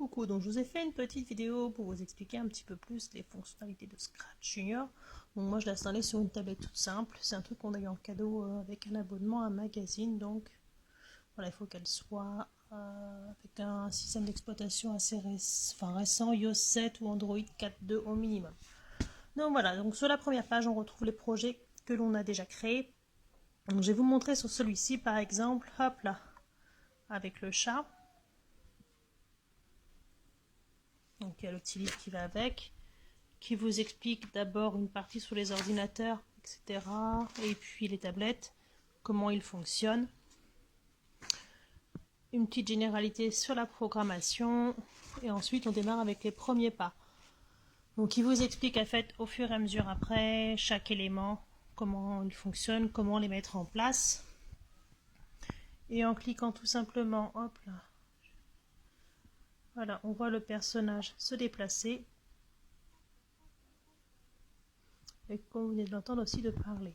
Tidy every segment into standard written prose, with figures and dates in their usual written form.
Coucou, donc je vous ai fait une petite vidéo pour vous expliquer un petit peu plus les fonctionnalités de Scratch Junior. Donc moi je l'ai installé sur une tablette toute simple, c'est un truc qu'on a eu en cadeau avec un abonnement à un magazine, donc voilà, il faut qu'elle soit avec un système d'exploitation assez récent, iOS 7 ou Android 4.2 au minimum. Donc voilà, donc sur la première page on retrouve les projets que l'on a déjà créés. Donc je vais vous montrer sur celui-ci par exemple, hop là, avec le chat. Donc il y a le petit livre qui va avec, qui vous explique d'abord une partie sur les ordinateurs, etc. Et puis les tablettes, comment ils fonctionnent. Une petite généralité sur la programmation. Et ensuite on démarre avec les premiers pas. Donc il vous explique en fait au fur et à mesure après chaque élément, comment il fonctionne, comment les mettre en place. Et en cliquant tout simplement, hop là, voilà, on voit le personnage se déplacer. Et comme vous venez de l'entendre aussi de parler.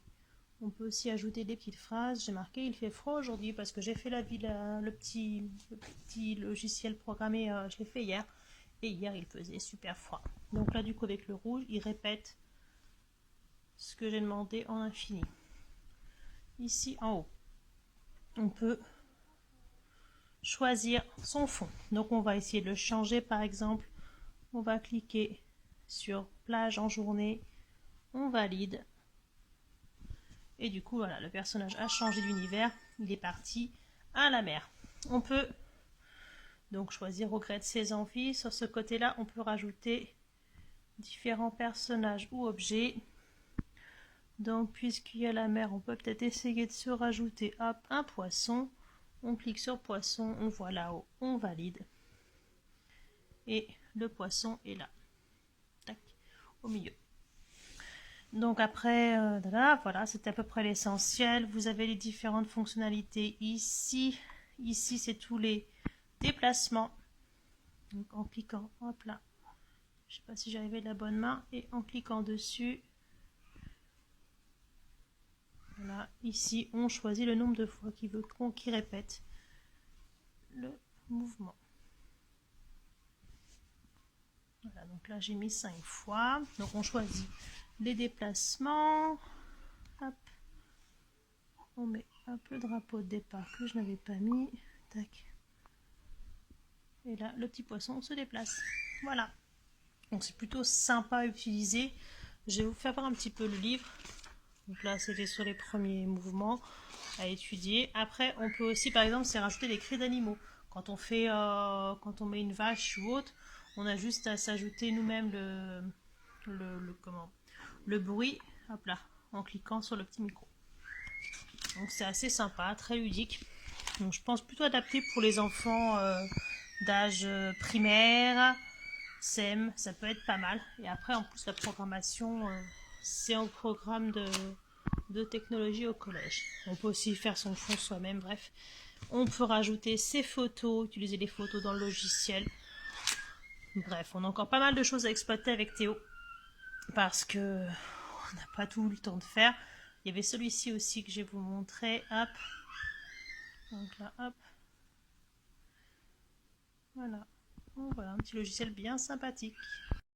On peut aussi ajouter des petites phrases. J'ai marqué il fait froid aujourd'hui parce que j'ai fait le petit logiciel programmé, je l'ai fait hier. Et hier il faisait super froid. Donc là du coup avec le rouge, il répète ce que j'ai demandé en infini. Ici en haut, on peut choisir son fond. Donc on va essayer de le changer par exemple. On va cliquer sur plage en journée. On valide. Et du coup, voilà, le personnage a changé d'univers. Il est parti à la mer. On peut donc choisir au gré de ses envies. Sur ce côté-là, on peut rajouter différents personnages ou objets. Donc, puisqu'il y a la mer, on peut peut-être essayer de se rajouter hop, un poisson. On clique sur poisson, on voit là-haut, on valide. Et le poisson est là. Tac, au milieu. Donc après, voilà, c'est à peu près l'essentiel. Vous avez les différentes fonctionnalités ici. Ici, c'est tous les déplacements. Donc en cliquant, hop là. Je ne sais pas si j'arrivais de la bonne main. Et en cliquant dessus, voilà, ici, on choisit le nombre de fois qu'il répète le mouvement. Voilà, donc là, j'ai mis 5 fois. Donc on choisit les déplacements. Hop. On met un peu de drapeau de départ que je n'avais pas mis. Tac. Et là, le petit poisson se déplace. Voilà. Donc c'est plutôt sympa à utiliser. Je vais vous faire voir un petit peu le livre. Donc là, c'était sur les premiers mouvements à étudier. Après, on peut aussi, par exemple, c'est rajouter des cris d'animaux. Quand on met une vache ou autre, on a juste à s'ajouter nous-mêmes le bruit, hop là, en cliquant sur le petit micro. Donc c'est assez sympa, très ludique. Donc je pense plutôt adapté pour les enfants d'âge primaire, CM, ça peut être pas mal. Et après en plus la programmation, c'est un programme de technologie au collège. On peut aussi faire son fond soi-même, bref. On peut rajouter ses photos, utiliser les photos dans le logiciel. Bref, on a encore pas mal de choses à exploiter avec Théo. Parce que on n'a pas tout le temps de faire. Il y avait celui-ci aussi que je vais vous montrer. Hop. Donc là, hop. Voilà. Donc voilà, un petit logiciel bien sympathique.